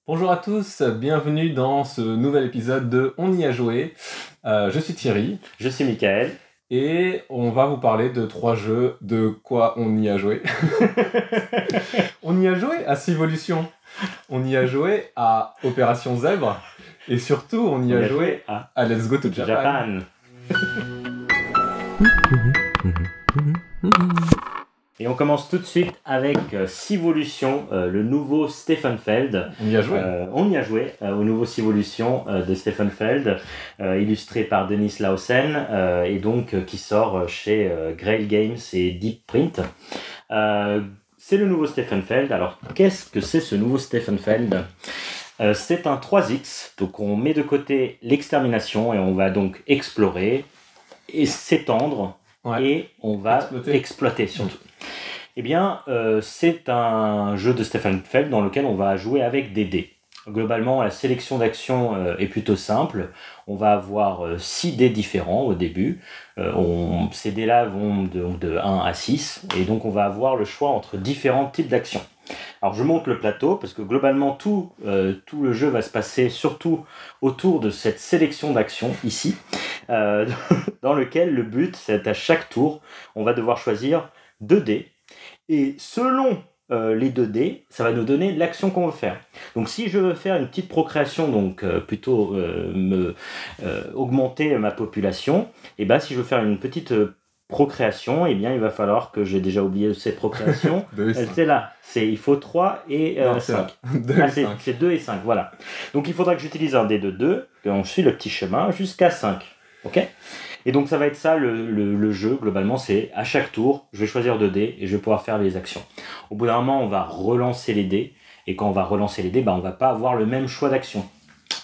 Bonjour à tous, bienvenue dans ce nouvel épisode de On y a joué. Je suis Thierry Je suis Michael. et on va vous parler de 3 jeux de quoi on y a joué. On y a joué à Civolution, on y a joué à Opération Zèbre et surtout on y a joué à Let's Go to Japan. Et on commence tout de suite avec Civolution, le nouveau Stefan Feld. On y a joué. On y a joué au nouveau Civolution de Stefan Feld, illustré par Denis Lausen, et donc qui sort chez Grail Games et Deep Print. C'est le nouveau Stefan Feld. Alors, qu'est-ce que c'est ce nouveau Stefan Feld ? C'est un 3X, donc on met de côté l'extermination et on va donc explorer et s'étendre, et on va exploiter surtout. Eh bien, c'est un jeu de Stefan Feld dans lequel on va jouer avec des dés. Globalement, la sélection d'actions est plutôt simple. On va avoir 6 dés différents au début. Ces dés-là vont de 1 à 6. Et donc, on va avoir le choix entre différents types d'actions. Alors, je monte le plateau parce que globalement, tout le jeu va se passer surtout autour de cette sélection d'actions ici, dans lequel le but, c'est à chaque tour, on va devoir choisir 2 dés. Et selon les 2 dés, ça va nous donner l'action qu'on veut faire. Donc si je veux faire une petite procréation, donc plutôt augmenter ma population, et ben si je veux faire une petite procréation, et bien il va falloir que j'ai déjà oublié cette procréation. C'est là, il faut 3 et 5. C'est 2 et 5, voilà. Donc il faudra que j'utilise un dé de 2, et on suit le petit chemin jusqu'à 5. Ok ? Et donc ça va être ça le jeu, globalement, c'est à chaque tour, je vais choisir 2 dés et je vais pouvoir faire les actions. Au bout d'un moment, on va relancer les dés, et quand on va relancer les dés, on ne va pas avoir le même choix d'action.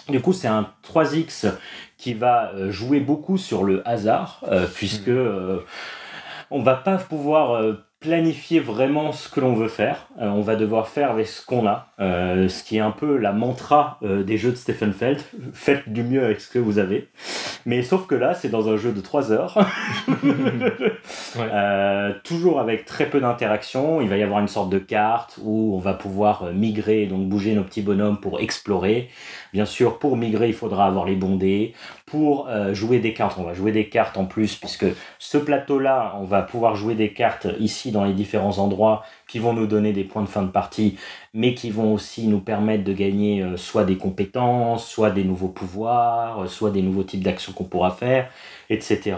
Du coup, c'est un 3X qui va jouer beaucoup sur le hasard, puisque on ne va pas pouvoir planifier vraiment ce que l'on veut faire. On va devoir faire avec ce qu'on a, ce qui est un peu la mantra des jeux de Stefan Feld. Faites du mieux avec ce que vous avez. Mais sauf que là, c'est dans un jeu de 3 heures. Toujours avec très peu d'interaction. Il va y avoir une sorte de carte où on va pouvoir migrer, donc bouger nos petits bonhommes pour explorer. Bien sûr, pour migrer, il faudra avoir les bons dés. Pour jouer des cartes, on va jouer des cartes en plus, puisque ce plateau-là, on va pouvoir jouer des cartes ici dans les différents endroits qui vont nous donner des points de fin de partie, mais qui vont aussi nous permettre de gagner soit des compétences, soit des nouveaux pouvoirs, soit des nouveaux types d'actions qu'on pourra faire, etc.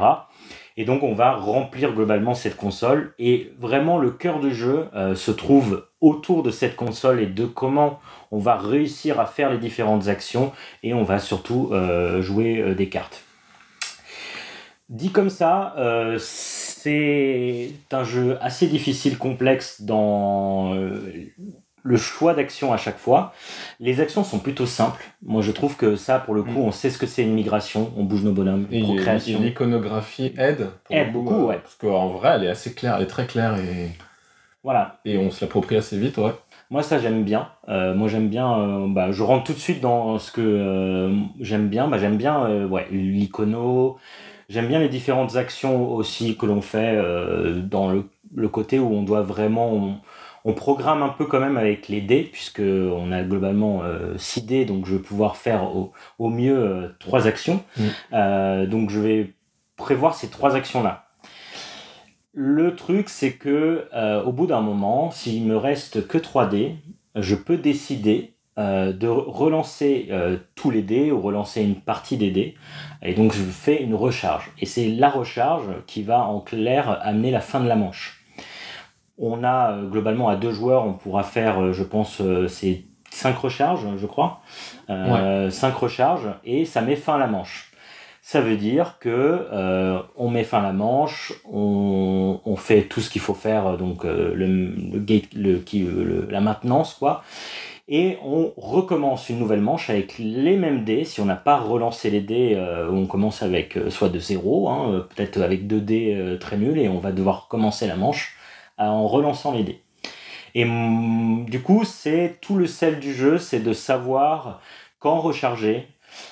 Et donc on va remplir globalement cette console, et vraiment le cœur du jeu se trouve autour de cette console et de comment on va réussir à faire les différentes actions, et on va surtout jouer des cartes. Dit comme ça, c'est un jeu assez difficile, complexe dans le choix d'actions à chaque fois. Les actions sont plutôt simples. Moi, je trouve que ça, pour le coup, on sait ce que c'est une migration, on bouge nos bonhommes, et procréation. Et l'iconographie aide beaucoup, ouais. Parce qu'en vrai, elle est assez claire, elle est très claire, et voilà. Et on se l'approprie assez vite, ouais. Moi, ça, j'aime bien. Je rentre tout de suite dans ce que j'aime bien. J'aime bien l'icono. J'aime bien les différentes actions aussi que l'on fait dans le côté où on doit vraiment... On programme un peu quand même avec les dés, puisqu'on a globalement 6 dés, donc je vais pouvoir faire au mieux 3 actions. Donc je vais prévoir ces 3 actions-là. Le truc, c'est que au bout d'un moment, s'il me reste que 3 dés, je peux décider de relancer tous les dés ou relancer une partie des dés, et donc je fais une recharge, et c'est la recharge qui va en clair amener la fin de la manche. On a globalement à 2 joueurs, on pourra faire je pense c'est 5 recharges, je crois, 5 recharges, et ça met fin à la manche. Ça veut dire que on met fin à la manche, on fait tout ce qu'il faut faire, donc la maintenance, quoi. Et on recommence une nouvelle manche avec les mêmes dés. Si on n'a pas relancé les dés, on commence avec soit de 0, peut-être avec 2 dés très nuls, et on va devoir recommencer la manche en relançant les dés. Et du coup, c'est tout le sel du jeu, c'est de savoir quand recharger.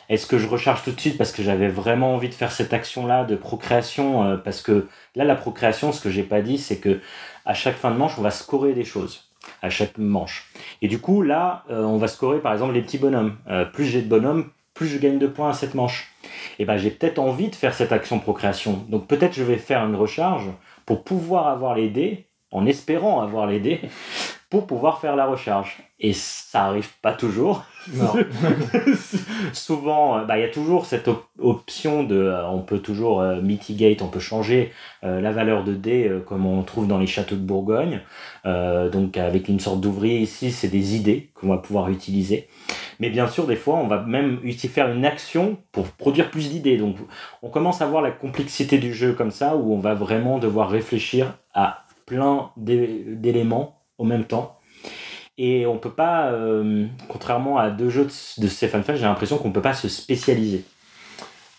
Est-ce que je recharge tout de suite parce que j'avais vraiment envie de faire cette action-là de procréation, parce que là, la procréation, ce que j'ai pas dit, c'est que à chaque fin de manche, on va scorer des choses. à chaque manche. Et du coup, là, on va scorer par exemple les petits bonhommes. Plus j'ai de bonhommes, plus je gagne de points à cette manche. Et ben j'ai peut-être envie de faire cette action procréation. Donc peut-être je vais faire une recharge pour pouvoir avoir les dés, en espérant avoir les dés, pour pouvoir faire la recharge. Et ça arrive pas toujours. Non. Souvent, il y a toujours cette option de, on peut toujours mitigate, on peut changer la valeur de dés comme on trouve dans les châteaux de Bourgogne. Donc avec une sorte d'ouvrier ici, c'est des idées qu'on va pouvoir utiliser. Mais bien sûr, des fois, on va même faire une action pour produire plus d'idées. Donc on commence à voir la complexité du jeu comme ça, où on va vraiment devoir réfléchir à plein d'éléments au même temps. Et on peut pas, contrairement à 2 jeux de Stefan Feld, j'ai l'impression qu'on peut pas se spécialiser.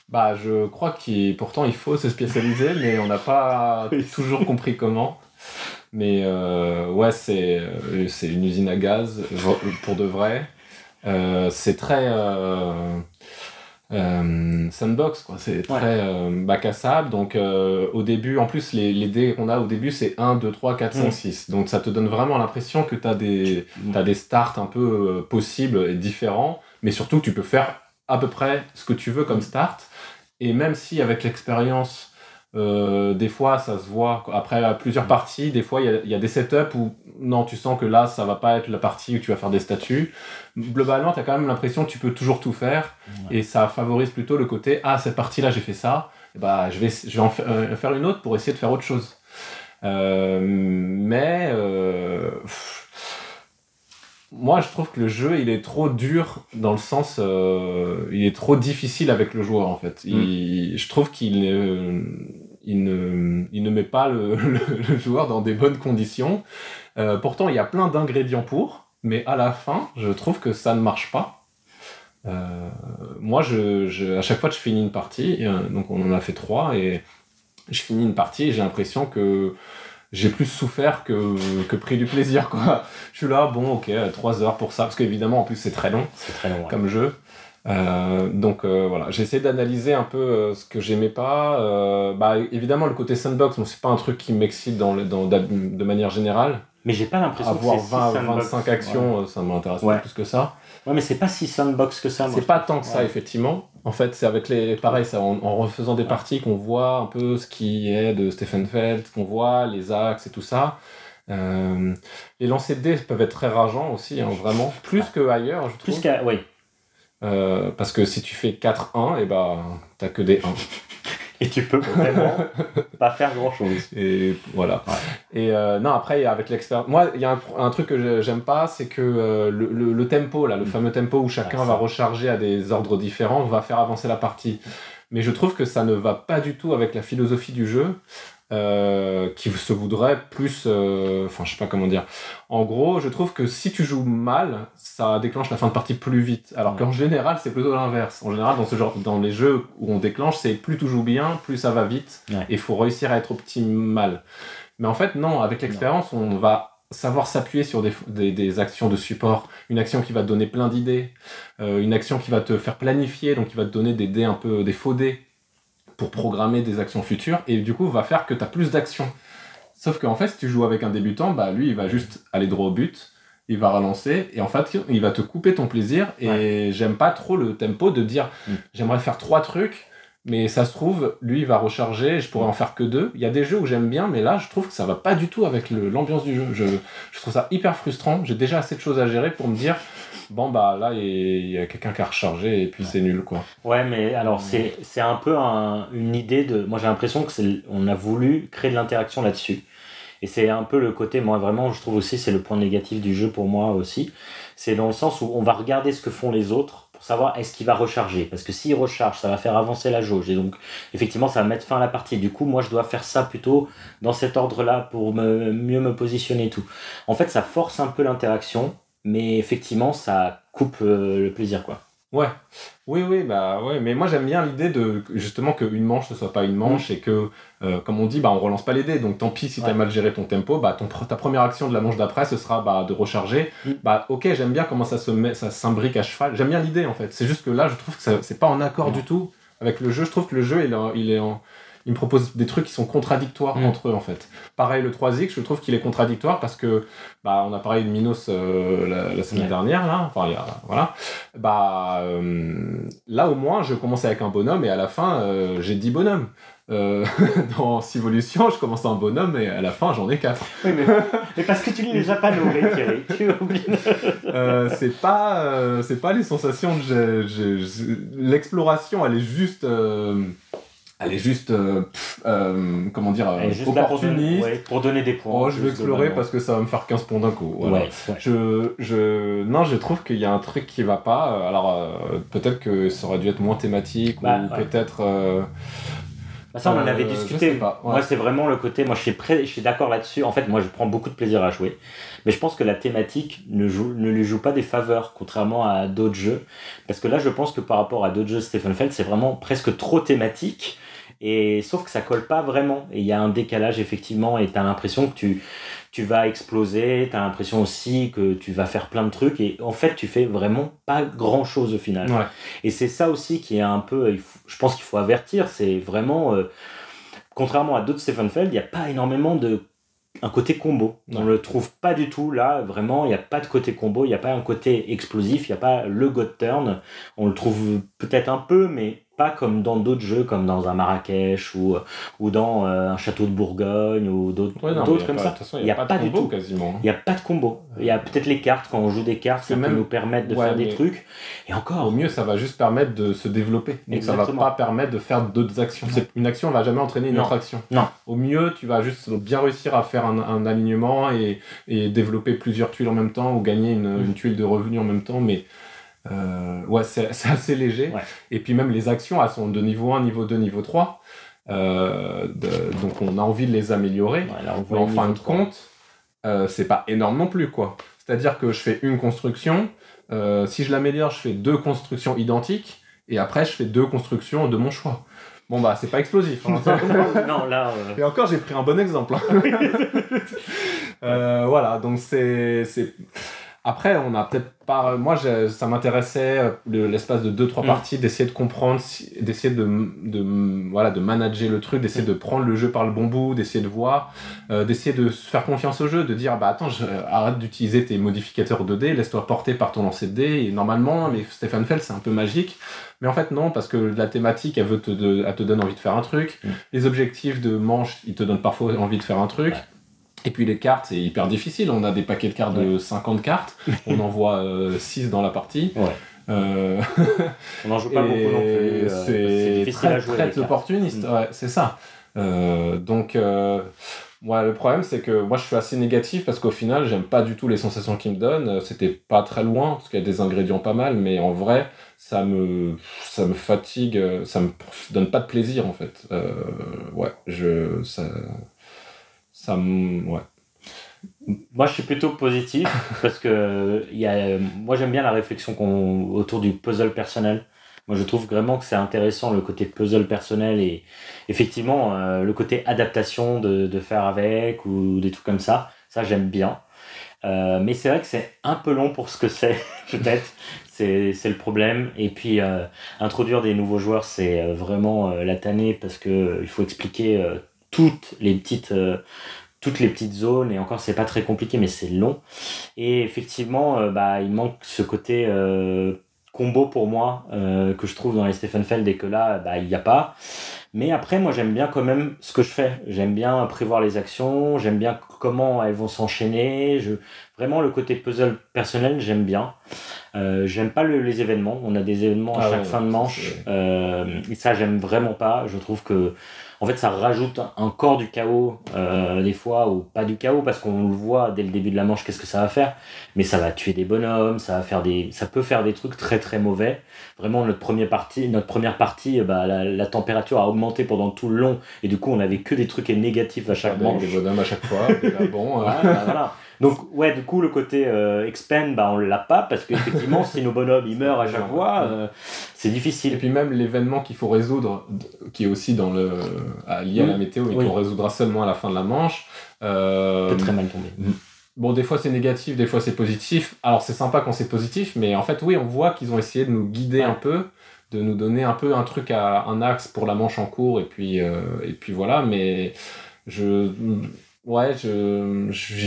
Bah, je crois pourtant il faut se spécialiser, mais on n'a pas toujours compris comment. Mais ouais, c'est une usine à gaz, pour de vrai. C'est très sandbox, quoi. C'est très bac à sable. Donc au début, en plus, les dés qu'on a au début, c'est 1, 2, 3, 4, 5, 6. Donc ça te donne vraiment l'impression que t'as des starts un peu possibles et différents, mais surtout que tu peux faire à peu près ce que tu veux comme start. Et même si avec l'expérience, des fois ça se voit après plusieurs parties, des fois il y a des setups où non, tu sens que là ça va pas être la partie où tu vas faire des statuts. Globalement, tu as quand même l'impression que tu peux toujours tout faire, et ça favorise plutôt le côté cette partie là j'ai fait ça, et bah je vais en faire une autre pour essayer de faire autre chose. Moi, je trouve que le jeu, il est trop dur dans le sens, il est trop difficile avec le joueur en fait. Je trouve qu'il ne met pas le joueur dans des bonnes conditions. Pourtant, il y a plein d'ingrédients pour, mais à la fin, je trouve que ça ne marche pas. Moi, à chaque fois que je finis une partie, donc on en a fait 3, et je finis une partie et j'ai l'impression que j'ai plus souffert que pris du plaisir, quoi. Je suis là, bon, ok, 3 heures pour ça, parce qu'évidemment, en plus, c'est très long, comme jeu. Donc voilà, j'ai essayé d'analyser un peu ce que j'aimais pas. Évidemment, le côté sandbox, c'est pas un truc qui m'excite de manière générale. Mais j'ai pas l'impression que c'est 25 actions, ça m'intéresse pas plus que ça. Ouais, mais c'est pas si sandbox que ça. C'est pas tant que ça, effectivement. En fait, c'est avec pareil, c'est en refaisant des parties qu'on voit un peu ce qui est de Stefan Feld, qu'on voit les axes et tout ça. Les lancers de dés peuvent être très rageants aussi, hein, vraiment. Plus qu'ailleurs, je trouve. Oui. Parce que si tu fais 4-1, et t'as que des 1. Et tu peux vraiment pas faire grand chose. Et voilà. Et non, après, avec l'expérience. Moi, il y a un truc que j'aime pas, c'est que le tempo, là, le fameux tempo où chacun va recharger à des ordres différents, va faire avancer la partie. Mais je trouve que ça ne va pas du tout avec la philosophie du jeu, qui se voudrait plus. Enfin, je sais pas comment dire. En gros, je trouve que si tu joues mal, ça déclenche la fin de partie plus vite. Alors qu'en général, c'est plutôt l'inverse. En général, dans les jeux où on déclenche, c'est plus tu joues bien, plus ça va vite. Et il faut réussir à être optimal. Mais en fait, non, avec l'expérience, on va savoir s'appuyer sur des actions de support. Une action qui va te donner plein d'idées. Une action qui va te faire planifier, donc qui va te donner des dés un peu, des faux dés pour programmer des actions futures, et du coup va faire que tu as plus d'actions. Sauf qu'en fait, si tu joues avec un débutant, lui il va juste aller droit au but, il va relancer, et en fait il va te couper ton plaisir. Et j'aime pas trop le tempo de dire j'aimerais faire 3 trucs, mais ça se trouve lui il va recharger, je pourrais en faire que 2. Il y a des jeux où j'aime bien, mais là je trouve que ça va pas du tout avec l'ambiance du jeu. Je trouve ça hyper frustrant. J'ai déjà assez de choses à gérer pour me dire bon là il y a quelqu'un qui a rechargé et puis c'est nul, quoi. Ouais, mais alors c'est un peu une idée de. Moi j'ai l'impression on a voulu créer de l'interaction là-dessus. Et c'est un peu le côté, moi vraiment je trouve aussi, c'est le point négatif du jeu pour moi aussi. C'est dans le sens où on va regarder ce que font les autres pour savoir est-ce qu'il va recharger. Parce que s'il recharge, ça va faire avancer la jauge. Et donc effectivement ça va mettre fin à la partie. Du coup moi je dois faire ça plutôt dans cet ordre-là pour mieux me positionner et tout. En fait ça force un peu l'interaction. Mais effectivement, ça coupe le plaisir, quoi. Ouais. Oui, mais moi j'aime bien l'idée de justement qu'une manche ne soit pas une manche, et que, comme on dit, on relance pas les dés, donc tant pis si t'as mal géré ton tempo, ta première action de la manche d'après ce sera de recharger. Ok, j'aime bien comment ça s'imbrique à cheval, j'aime bien l'idée en fait, c'est juste que là je trouve que c'est pas en accord du tout avec le jeu. Je trouve que le jeu ils me proposent des trucs qui sont contradictoires entre eux en fait. Pareil, le 3X, je trouve qu'il est contradictoire parce que on a parlé de Minos la semaine dernière, là, enfin, voilà. Là, au moins, je commence avec un bonhomme et à la fin, j'ai 10 bonhommes. Dans Civolution, je commence un bonhomme et à la fin, j'en ai 4. Oui, mais parce que tu ne les as pas nommés, Thierry. Tu oublies. C'est pas les sensations que l'exploration, elle est juste... comment dire, opportuniste. pour donner des points. Je vais explorer parce que ça va me faire 15 points d'un coup. Voilà. Ouais. Je trouve qu'il y a un truc qui va pas. Alors, peut-être que ça aurait dû être moins thématique, ou peut-être... ça, on en avait discuté. Je sais pas, Moi, c'est vraiment le côté... Moi, je suis d'accord là-dessus. En fait, moi, je prends beaucoup de plaisir à jouer. Mais je pense que la thématique ne lui joue pas des faveurs, contrairement à d'autres jeux. Parce que là, je pense que par rapport à d'autres jeux Stefan Feld, c'est vraiment presque trop thématique. Et sauf que ça colle pas vraiment. Et il y a un décalage, effectivement, et tu as l'impression que tu vas exploser, tu as l'impression aussi que tu vas faire plein de trucs, et en fait, tu fais vraiment pas grand-chose au final. Ouais. Et c'est ça aussi qui est un peu... je pense qu'il faut avertir, c'est vraiment... contrairement à d'autres Stefan Feld, il n'y a pas énormément un côté combo. Ouais. On le trouve pas du tout là, vraiment, il n'y a pas de côté combo, il n'y a pas un côté explosif, il n'y a pas le God Turn. On le trouve peut-être un peu, mais pas comme dans d'autres jeux, comme dans un Marrakech ou dans un château de Bourgogne ou d'autres comme ça. Il n'y a pas de combo quasiment. Il n'y a pas de combo. Il y a peut-être les cartes, quand on joue des cartes, ça peut nous permettre de faire des trucs. Et encore. Au mieux, ça va juste permettre de se développer. Donc ça va pas permettre de faire d'autres actions. Une action ne va jamais entraîner une autre action. Non. Au mieux, tu vas juste bien réussir à faire un alignement et développer plusieurs tuiles en même temps ou gagner une tuile de revenu en même temps, mais c'est assez léger. Ouais. Et puis même les actions, elles sont de niveau 1, niveau 2, niveau 3. Donc on a envie de les améliorer. Mais en fin de compte, c'est pas énorme non plus, quoi. C'est-à-dire que je fais une construction, si je l'améliore, je fais 2 constructions identiques, et après je fais 2 constructions de mon choix. Bon c'est pas explosif. Hein. Non, là... Et encore, j'ai pris un bon exemple. Voilà, donc c'est... Après, on a peut-être pas... Moi, ça m'intéressait, l'espace de 2-3 parties, d'essayer de comprendre, d'essayer de manager le truc, d'essayer de prendre le jeu par le bon bout, d'essayer de voir, d'essayer de se faire confiance au jeu, de dire, attends, arrête d'utiliser tes modificateurs 2D, laisse-toi porter par ton lancer de dés, et normalement, les Stefan Feld, c'est un peu magique, mais en fait, non, parce que la thématique, elle te donne envie de faire un truc, les objectifs de manche, ils te donnent parfois envie de faire un truc, et puis les cartes, c'est hyper difficile. On a des paquets de cartes de 50 cartes. On en voit 6 dans la partie. Ouais. On n'en joue pas beaucoup non plus. C'est difficile à jouer. Très opportuniste, ouais, c'est ça. Donc, le problème, c'est que moi, je suis assez négatif parce qu'au final, j'aime pas du tout les sensations qu'ils me donnent. C'était pas très loin, parce qu'il y a des ingrédients pas mal, mais en vrai, ça me fatigue, ça me donne pas de plaisir, en fait. Moi, je suis plutôt positif parce que moi, j'aime bien la réflexion autour du puzzle personnel. Moi, je trouve vraiment que c'est intéressant le côté puzzle personnel et effectivement le côté adaptation de faire avec ou des trucs comme ça. Ça, j'aime bien. Mais c'est vrai que c'est un peu long pour ce que c'est, peut-être. C'est le problème. Et puis, introduire des nouveaux joueurs, c'est vraiment la tannée parce qu'il faut expliquer toutes les petites zones, et encore c'est pas très compliqué mais c'est long, et effectivement il manque ce côté combo pour moi que je trouve dans les Stefan Feld et que là il n'y a pas. Mais après, moi j'aime bien quand même ce que je fais, j'aime bien prévoir les actions, j'aime bien comment elles vont s'enchaîner, vraiment le côté puzzle personnel j'aime bien. J'aime pas les événements, on a des événements à chaque fin de manche, et ça j'aime vraiment pas. Je trouve que en fait ça rajoute encore du chaos des fois, ou pas du chaos parce qu'on le voit dès le début de la manche qu'est-ce que ça va faire, mais ça va tuer des bonhommes, ça peut faire des trucs très très mauvais. Vraiment notre première partie, la température a augmenté pendant tout le long et du coup on avait que des trucs négatifs à chaque manche. Des bonhommes à chaque fois, voilà. Donc du coup le côté expand, on l'a pas parce qu'effectivement si nos bonhommes ils meurent à chaque fois, c'est difficile. Et puis même l'événement qu'il faut résoudre, qui est aussi lié à la météo, mais qu'on résoudra seulement à la fin de la manche, peut très mal tomber. Bon, des fois c'est négatif, des fois c'est positif. Alors c'est sympa quand c'est positif, mais en fait on voit qu'ils ont essayé de nous guider un peu, de nous donner un peu un truc un axe pour la manche en cours, et puis voilà, mais j'y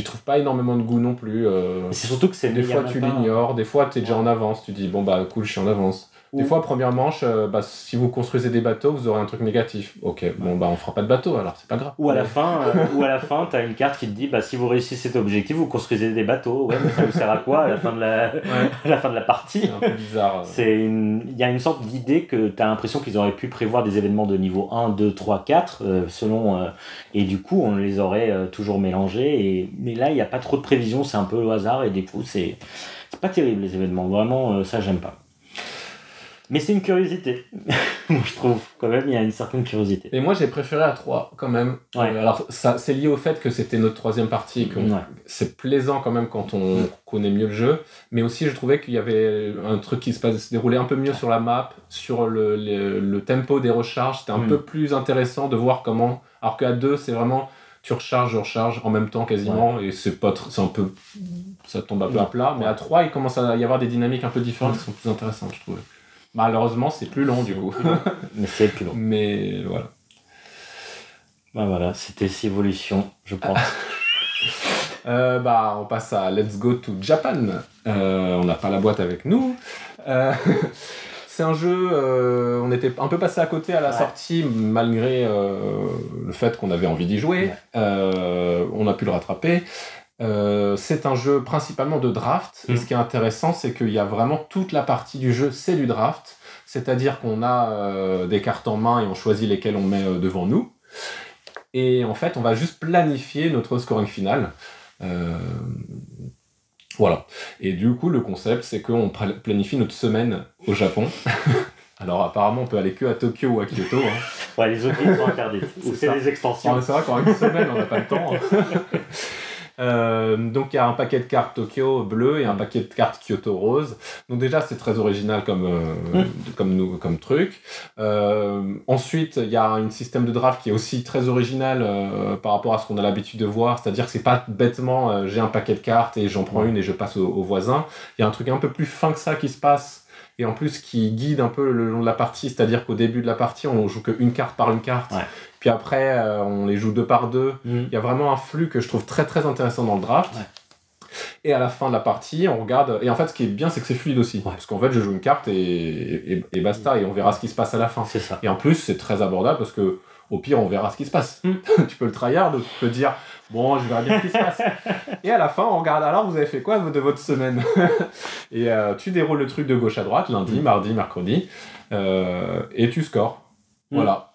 trouve pas énormément de goût non plus. C'est surtout que des fois tu l'ignores, des fois t'es déjà en avance, tu dis bon bah cool, je suis en avance. Des fois, première manche, si vous construisez des bateaux, vous aurez un truc négatif. Ok, bon bah on fera pas de bateau alors, c'est pas grave. Ou à la fin, t'as une carte qui te dit si vous réussissez cet objectif, vous construisez des bateaux. Ouais, mais ça vous sert à quoi à la fin de la, à la fin de la partie? C'est un peu bizarre. Il y a une sorte d'idée que t'as l'impression qu'ils auraient pu prévoir des événements de niveau 1, 2, 3, 4, selon. Et du coup, on les aurait toujours mélangés. Mais là, il n'y a pas trop de prévision, c'est un peu au hasard. Et du coup, c'est pas terrible les événements. Vraiment, ça, j'aime pas. Mais c'est une curiosité. Moi, je trouve, quand même, il y a une certaine curiosité. Et moi, j'ai préféré à 3, quand même. Ouais. Alors, ça, c'est lié au fait que c'était notre troisième partie. C'est plaisant, quand même, quand on connaît mieux le jeu. Mais aussi, je trouvais qu'il y avait un truc qui se déroulait un peu mieux sur la map, sur le tempo des recharges. C'était un peu plus intéressant de voir comment... Alors qu'à 2, c'est vraiment... Tu recharges, je recharge en même temps quasiment, et c'est un peu... Ça tombe un peu à plat. Mais à 3, il commence à y avoir des dynamiques un peu différentes qui sont plus intéressantes, je trouve. Malheureusement, c'est plus long, du coup. Mais c'est plus long. Mais voilà. Voilà, c'était Civolution, je pense. On passe à Let's Go to Japan. On n'a pas la boîte avec nous. C'est un jeu, on était un peu passé à côté à la sortie, malgré le fait qu'on avait envie d'y jouer. On a pu le rattraper. C'est un jeu principalement de draft, et ce qui est intéressant, c'est qu'il y a vraiment toute la partie du jeu, c'est du draft, c'est-à-dire qu'on a des cartes en main et on choisit lesquelles on met devant nous, et en fait on va juste planifier notre scoring final. Voilà. Et du coup le concept, c'est qu'on planifie notre semaine au Japon. Alors apparemment on peut aller que à Tokyo ou à Kyoto. Ouais, les autres villes sont interdites. Ou c'est des extensions. C'est vrai qu'en une semaine on n'a pas le temps. Donc il y a un paquet de cartes Tokyo bleu et un paquet de cartes Kyoto rose. Donc déjà c'est très original comme truc. Ensuite il y a un système de draft qui est aussi très original par rapport à ce qu'on a l'habitude de voir. C'est-à-dire que c'est pas bêtement j'ai un paquet de cartes et j'en prends une et je passe au voisin. Il y a un truc un peu plus fin que ça qui se passe. Et en plus qui guide un peu le long de la partie, c'est-à-dire qu'au début de la partie, on joue qu'une carte par une carte, puis après on les joue 2 par 2. Il y a vraiment un flux que je trouve très très intéressant dans le draft. Et à la fin de la partie, on regarde, et en fait ce qui est bien c'est que c'est fluide aussi, parce qu'en fait je joue une carte et basta, et on verra ce qui se passe à la fin. C'est ça. Et en plus c'est très abordable parce que au pire on verra ce qui se passe. Tu peux le tryhard, tu peux dire bon, je verrai bien ce qui se passe. Et à la fin, on regarde alors, vous avez fait quoi de votre semaine? Et tu déroules le truc de gauche à droite, lundi, mardi, mercredi, et tu scores. Voilà.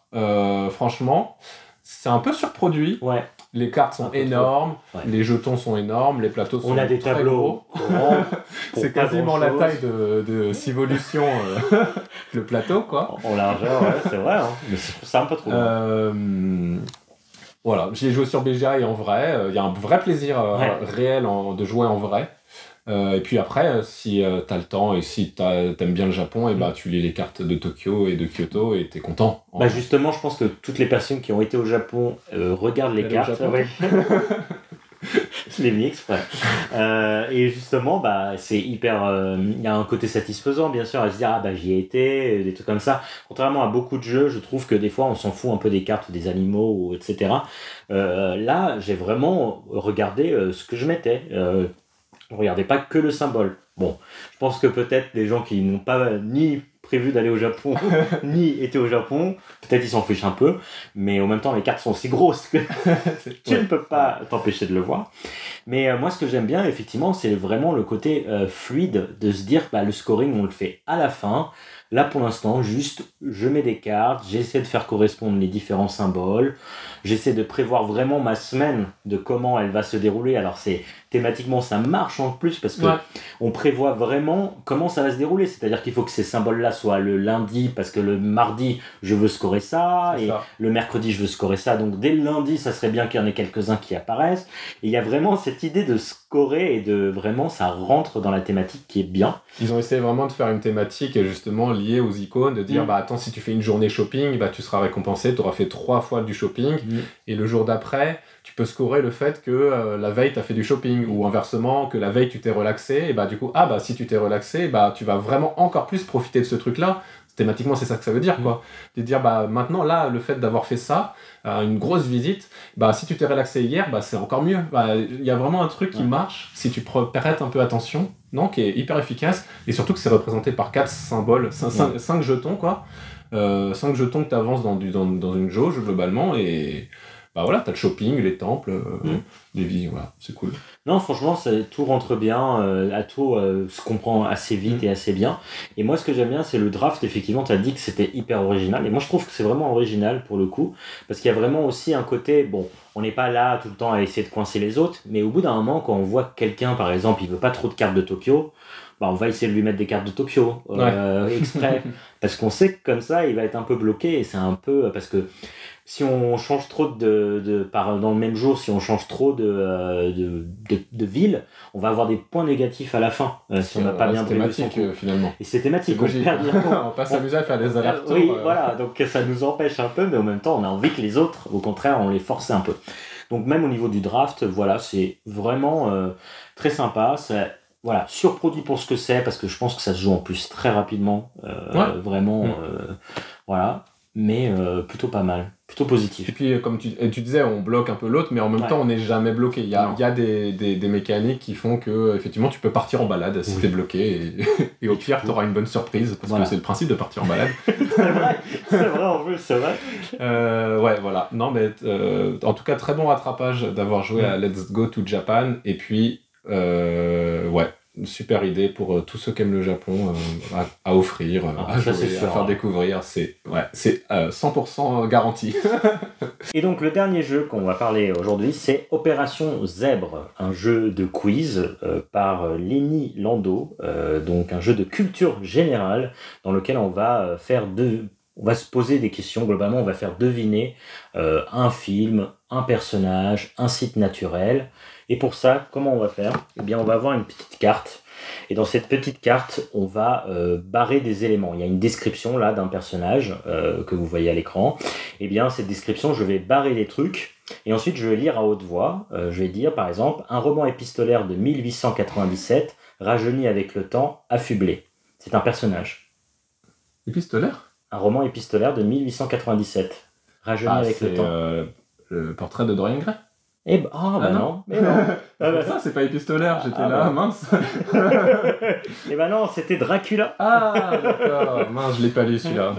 Franchement, c'est un peu surproduit. Ouais. Les cartes sont énormes, les jetons sont énormes, les plateaux sont on a des très tableaux gros. C'est quasiment la taille de Civolution, le plateau, quoi. En largeur, c'est vrai, mais c'est un peu trop. Voilà, j'y ai joué sur BGA et en vrai, il y a un vrai plaisir réel de jouer en vrai. Et puis après, si t'as le temps et si t'aimes bien le Japon, et tu lis les cartes de Tokyo et de Kyoto et t'es content. Justement, je pense que toutes les personnes qui ont été au Japon regardent les cartes. Je l'ai mis exprès. Et justement, c'est hyper. Il y a un côté satisfaisant, bien sûr, à se dire j'y ai été, des trucs comme ça. Contrairement à beaucoup de jeux, je trouve que des fois on s'en fout un peu des cartes, des animaux, etc. Là, j'ai vraiment regardé ce que je mettais. Je ne regardais pas que le symbole. Bon, je pense que peut-être des gens qui n'ont pas ni prévu d'aller au Japon, ni été au Japon, peut-être ils s'en fichent un peu, mais en même temps les cartes sont aussi grosses que tu ne peux pas t'empêcher de le voir. Mais moi ce que j'aime bien effectivement c'est vraiment le côté fluide de se dire le scoring on le fait à la fin. Là pour l'instant juste je mets des cartes, j'essaie de faire correspondre les différents symboles, j'essaie de prévoir vraiment ma semaine de comment elle va se dérouler. Alors thématiquement ça marche en plus parce que on prévoit vraiment comment ça va se dérouler, c'est-à-dire qu'il faut que ces symboles-là soient le lundi parce que le mardi je veux scorer ça et le mercredi je veux scorer ça, donc dès le lundi ça serait bien qu'il y en ait quelques-uns qui apparaissent. Et il y a vraiment cette idée de scorer et de vraiment ça rentre dans la thématique qui est bien. Ils ont essayé vraiment de faire une thématique justement liée aux icônes, de dire attends, si tu fais une journée shopping, tu seras récompensé, tu auras fait 3 fois du shopping et le jour d'après tu peux scorer le fait que la veille tu as fait du shopping ou inversement que la veille tu t'es relaxé et du coup si tu t'es relaxé tu vas vraiment encore plus profiter de ce truc là. thématiquement, c'est ça que ça veut dire, quoi. De dire, bah, maintenant, là, le fait d'avoir fait ça, une grosse visite, bah, si tu t'es relaxé hier, bah, c'est encore mieux. Bah, il y a vraiment un truc qui marche, si tu prêtes un peu attention, non, qui est hyper efficace, et surtout que c'est représenté par 4 symboles, 5 jetons, quoi. 5 jetons que tu avances dans une jauge, globalement, et bah voilà, t'as le shopping, les temples, les vies, voilà, c'est cool. Non, franchement, tout rentre bien, tout se comprend assez vite et assez bien. Et moi, ce que j'aime bien, c'est le draft. Effectivement, tu as dit que c'était hyper original. Et moi, je trouve que c'est vraiment original pour le coup. Parce qu'il y a vraiment aussi un côté, bon, on n'est pas là tout le temps à essayer de coincer les autres. Mais au bout d'un moment, quand on voit que quelqu'un, par exemple, il veut pas trop de cartes de Tokyo, bah, on va essayer de lui mettre des cartes de Tokyo exprès. Parce qu'on sait que comme ça, il va être un peu bloqué. Et c'est un peu... Parce que si on change trop dans le même jour, si on change trop de ville, on va avoir des points négatifs à la fin si on n'a pas bien prévu son coup. Finalement. Et c'est thématique. On va pas s'amuser à faire des allers-retours. Oui, voilà. Donc ça nous empêche un peu, mais en même temps, on a envie que les autres, au contraire, on les force un peu. Donc même au niveau du draft, voilà, c'est vraiment très sympa. Voilà, surproduit pour ce que c'est, parce que je pense que ça se joue en plus très rapidement. Vraiment, voilà. Mais plutôt pas mal, plutôt positif. Et puis, comme tu disais, on bloque un peu l'autre, mais en même temps, on n'est jamais bloqué. Il y a des mécaniques qui font que, effectivement, tu peux partir en balade si t'es bloqué, et au pire, t'auras une bonne surprise, parce que c'est le principe de partir en balade. c'est vrai en plus, c'est vrai. Ouais, voilà. Non, mais en tout cas, très bon rattrapage d'avoir joué à Let's Go to Japan, et puis, ouais. Une super idée pour tous ceux qui aiment le Japon à offrir, à jouer, à faire découvrir. C'est 100% garanti. Et donc, le dernier jeu qu'on va parler aujourd'hui, c'est Opération Zèbre, un jeu de quiz par Lenny Lando, donc un jeu de culture générale dans lequel on va on va se poser des questions. Globalement, on va faire deviner un film, un personnage, un site naturel. Et pour ça, comment on va faire ? Eh bien, on va avoir une petite carte. Et dans cette petite carte, on va barrer des éléments. Il y a une description là d'un personnage que vous voyez à l'écran. Eh bien, cette description, je vais barrer les trucs. Et ensuite, je vais lire à haute voix. Je vais dire, par exemple, un roman épistolaire de 1897, rajeuni avec le temps, affublé. C'est un personnage. Épistolaire ? Un roman épistolaire de 1897, rajeuni avec le temps. Le portrait de Dorian Gray ? Non. Mais non. Ça, c'est pas épistolaire, j'étais là, mince. Et non, c'était Dracula. Ah, d'accord, mince, je l'ai pas lu celui-là.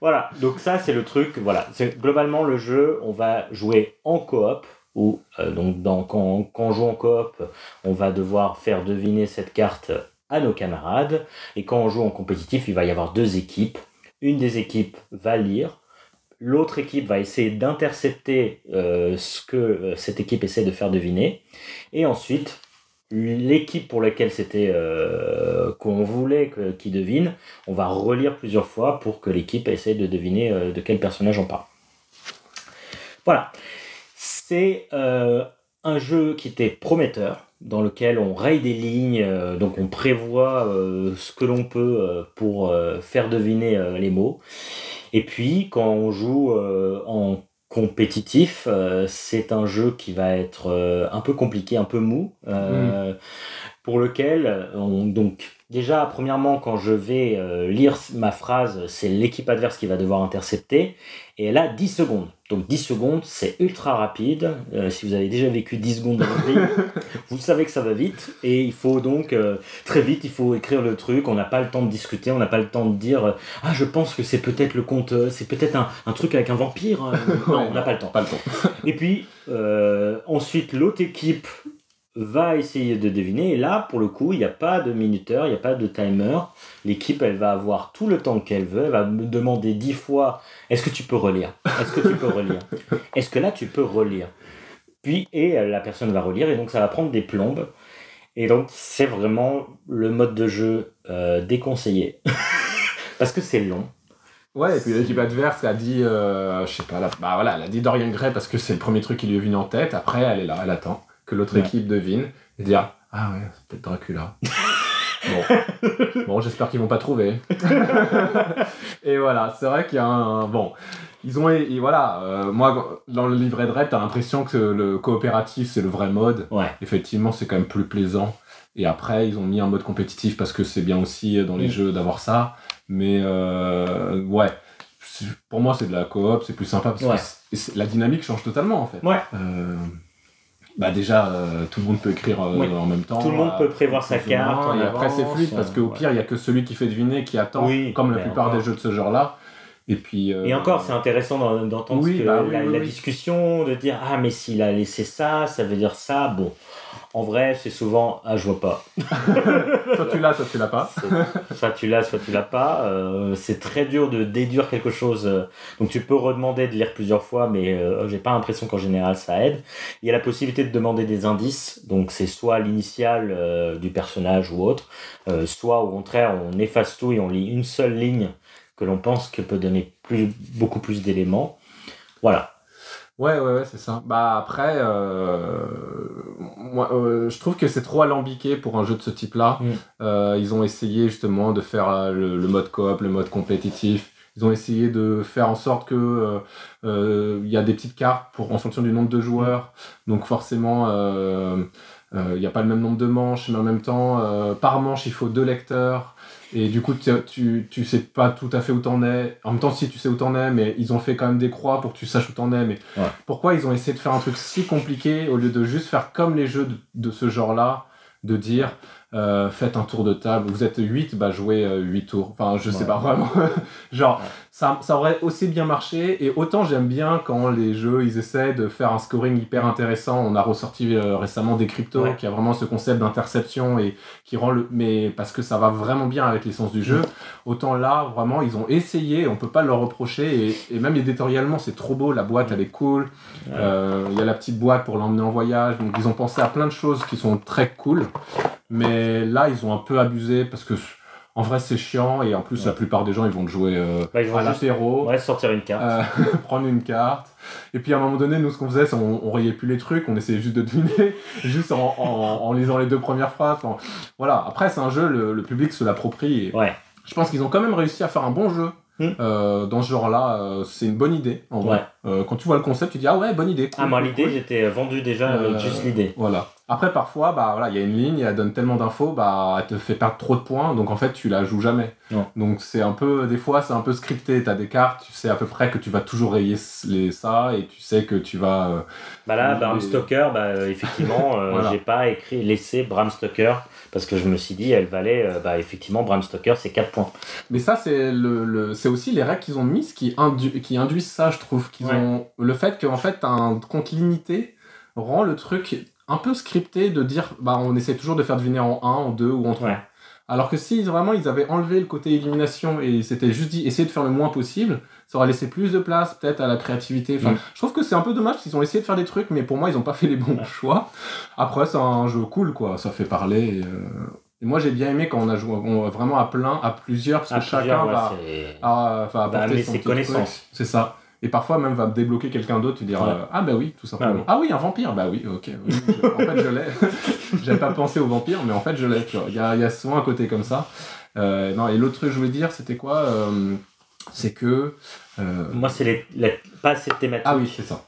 Voilà, donc ça, c'est le truc. Voilà, c'est globalement le jeu, on va jouer en coop. Ou quand on joue en coop, on va devoir faire deviner cette carte à nos camarades. Et quand on joue en compétitif, il va y avoir 2 équipes. Une des équipes va lire. L'autre équipe va essayer d'intercepter ce que cette équipe essaie de faire deviner. Et ensuite, l'équipe pour laquelle c'était qu'on voulait qu'il devine, on va relire plusieurs fois pour que l'équipe essaie de deviner de quel personnage on parle. Voilà. C'est un jeu qui était prometteur, dans lequel on raye des lignes, donc on prévoit ce que l'on peut pour faire deviner les mots. Et puis, quand on joue en compétitif, c'est un jeu qui va être un peu compliqué, un peu mou, pour lequel, donc, déjà, premièrement, quand je vais lire ma phrase, c'est l'équipe adverse qui va devoir intercepter, et elle a 10 secondes. Donc 10 secondes, c'est ultra rapide. Si vous avez déjà vécu 10 secondes dans votre vie, vous savez que ça va vite. Et il faut donc, très vite, il faut écrire le truc. On n'a pas le temps de discuter, on n'a pas le temps de dire « Ah, je pense que c'est peut-être le conte, c'est peut-être un truc avec un vampire. » Non, on n'a pas le temps. Et puis, ensuite, l'autre équipe va essayer de deviner. Et là, pour le coup, il n'y a pas de minuteur, il n'y a pas de timer. L'équipe, elle va avoir tout le temps qu'elle veut. Elle va me demander 10 fois « Est-ce que tu peux relire ? Est-ce que tu peux relire ? Est-ce que là, tu peux relire ?» Et la personne va relire, et donc ça va prendre des plombes. Et donc, c'est vraiment le mode de jeu déconseillé. Parce que c'est long. Ouais, et puis l'équipe adverse a dit, je sais pas, elle a dit Dorian Gray parce que c'est le premier truc qui lui est venu en tête. Après, elle est là, elle attend que l'autre équipe devine et dire « Ah ouais, c'est peut-être Dracula. » Bon, j'espère qu'ils vont pas trouver. Et voilà, c'est vrai qu'il y a bon, ils ont... Et voilà, moi, dans le livret de raid, t'as l'impression que le coopératif, c'est le vrai mode. Ouais. Effectivement, c'est quand même plus plaisant. Et après, ils ont mis un mode compétitif parce que c'est bien aussi dans les jeux d'avoir ça. Mais ouais, pour moi c'est de la coop, c'est plus sympa parce que la dynamique change totalement en fait. Ouais. Bah déjà, tout le monde peut écrire en même temps. Tout le monde peut prévoir sa carte. Et après c'est fluide parce qu'au pire il n'y a que celui qui fait deviner qui attend, comme la plupart des jeux de ce genre-là. Et puis. Et encore, c'est intéressant d'entendre la discussion, de dire ah mais s'il a laissé ça, ça veut dire ça. Bon, en vrai c'est souvent ah je vois pas. Soit tu l'as, soit tu l'as pas. Soit tu l'as, soit tu l'as pas. C'est très dur de déduire quelque chose. Donc tu peux redemander de lire plusieurs fois, mais j'ai pas l'impression qu'en général ça aide. Il y a la possibilité de demander des indices. Donc c'est soit l'initiale du personnage ou autre, soit au contraire on efface tout et on lit une seule ligne que l'on pense que peut donner beaucoup plus d'éléments. Voilà. Ouais, c'est ça. Bah après, moi, je trouve que c'est trop alambiqué pour un jeu de ce type-là. Ils ont essayé justement de faire le mode coop, le mode compétitif. Ils ont essayé de faire en sorte que y a des petites cartes en fonction du nombre de joueurs. Donc forcément, il n'y a pas le même nombre de manches, mais en même temps, par manche, il faut 2 lecteurs. Et du coup, tu sais pas tout à fait où t'en es. En même temps, si tu sais où t'en es, mais ils ont fait quand même des croix pour que tu saches où t'en es. Mais pourquoi ils ont essayé de faire un truc si compliqué au lieu de juste faire comme les jeux de ce genre-là, de dire faites un tour de table, vous êtes 8, bah jouez 8 tours. Enfin, je sais pas vraiment. Genre, ça aurait aussi bien marché. Et autant j'aime bien quand les jeux ils essaient de faire un scoring hyper intéressant. On a ressorti récemment des cryptos qui a vraiment ce concept d'interception et qui rend mais parce que ça va vraiment bien avec l'essence du jeu. Autant là, vraiment, ils ont essayé, on peut pas leur reprocher. Et même éditorialement, c'est trop beau. La boîte, elle est cool. Il y a la petite boîte pour l'emmener en voyage. Donc, ils ont pensé à plein de choses qui sont très cool. Mais là, ils ont un peu abusé parce que en vrai, c'est chiant et en plus, la plupart des gens, ils vont te jouer à l'apéro. Ouais, sortir une carte. Prendre une carte. Et puis à un moment donné, nous, ce qu'on faisait, c'est on rayait plus les trucs, on essayait juste de deviner, juste en lisant les 2 premières phrases. Enfin, voilà. Après, c'est un jeu, le public se l'approprie. Et je pense qu'ils ont quand même réussi à faire un bon jeu. Dans ce genre-là, c'est une bonne idée. En vrai. Quand tu vois le concept, tu dis ah ouais, bonne idée. Cool, moi, l'idée, j'étais vendu déjà avec juste l'idée. Voilà. Après, parfois, bah voilà, il y a une ligne, elle donne tellement d'infos, bah elle te fait perdre trop de points, donc en fait, tu la joues jamais. Donc c'est un peu, des fois, c'est un peu scripté. T'as des cartes, tu sais à peu près que tu vas toujours rayer ça, et tu sais que tu vas. Bah là, Bram Stoker, effectivement, j'ai pas laissé Bram Stoker parce que je me suis dit, elle valait, effectivement, Bram Stoker, c'est 4 points. Mais ça, c'est c'est aussi les règles qu'ils ont mises qui induisent ça, je trouve. Le fait qu'en fait, un compte limité rend le truc un peu scripté de dire, on essaie toujours de faire deviner en 1, en 2 ou en 3. Alors que si vraiment ils avaient enlevé le côté élimination et c'était juste dit essayer de faire le moins possible, ça aurait laissé plus de place peut-être à la créativité. Enfin, je trouve que c'est un peu dommage qu'ils ont essayé de faire des trucs, mais pour moi ils ont pas fait les bons choix. Après c'est un jeu cool quoi, ça fait parler. Et moi j'ai bien aimé quand on a joué vraiment à plusieurs, parce que chacun va apporter son connaissance. C'est ça. Et parfois même va débloquer quelqu'un d'autre, tu diras ah bah oui, tout simplement. Ah oui, un vampire, bah oui, ok. Oui, en fait je l'ai. J'avais pas pensé au vampire, mais en fait je l'ai. Il y a souvent un côté comme ça. Non, et l'autre truc que je voulais dire, c'était quoi c'est que... Moi c'est pas assez thématique. Ah oui, c'est ça.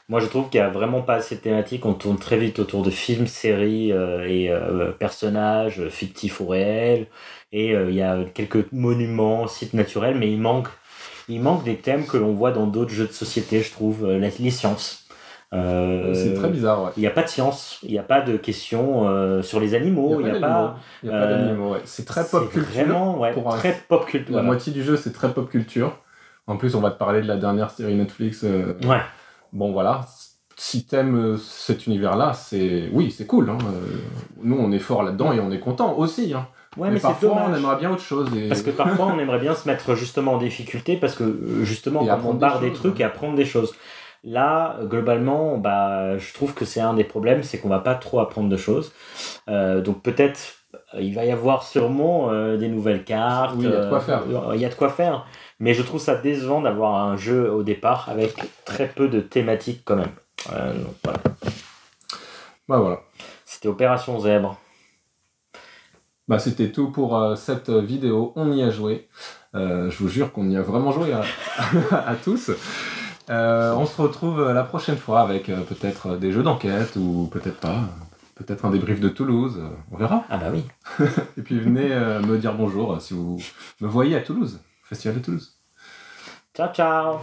Moi, je trouve qu'il n'y a vraiment pas assez de thématiques. On tourne très vite autour de films, séries et personnages fictifs ou réels. Et il y a quelques monuments, sites naturels, mais il manque des thèmes que l'on voit dans d'autres jeux de société, je trouve. Les sciences. C'est très bizarre, ouais. Il n'y a pas de science, il n'y a pas de questions sur les animaux. Il n'y a pas d'animaux, ouais. C'est très pop culture. Vraiment, très pop culture. La moitié du jeu, c'est très pop culture. En plus, on va te parler de la dernière série Netflix. Bon, voilà. Si t'aimes cet univers-là, c'est cool. Hein. Nous, on est fort là-dedans et on est content aussi. Hein. Mais parfois, on aimerait bien autre chose. Parce que parfois, on aimerait bien se mettre justement en difficulté parce que justement, on barre des trucs et apprendre des choses. Là, globalement, je trouve que c'est un des problèmes, c'est qu'on va pas trop apprendre de choses. Donc peut-être, il va y avoir sûrement des nouvelles cartes. Oui, il y a de quoi faire. Il y a de quoi faire. Mais je trouve ça décevant d'avoir un jeu au départ avec très peu de thématiques quand même. Donc, voilà. Voilà. C'était Opération Zèbre. C'était tout pour cette vidéo. On y a joué. Je vous jure qu'on y a vraiment joué à tous. On se retrouve la prochaine fois avec peut-être des jeux d'enquête ou peut-être pas. peut-être un débrief de Toulouse, on verra. Ah bah oui. Et puis venez me dire bonjour si vous me voyez à Toulouse, au Festival de Toulouse. Ciao, ciao.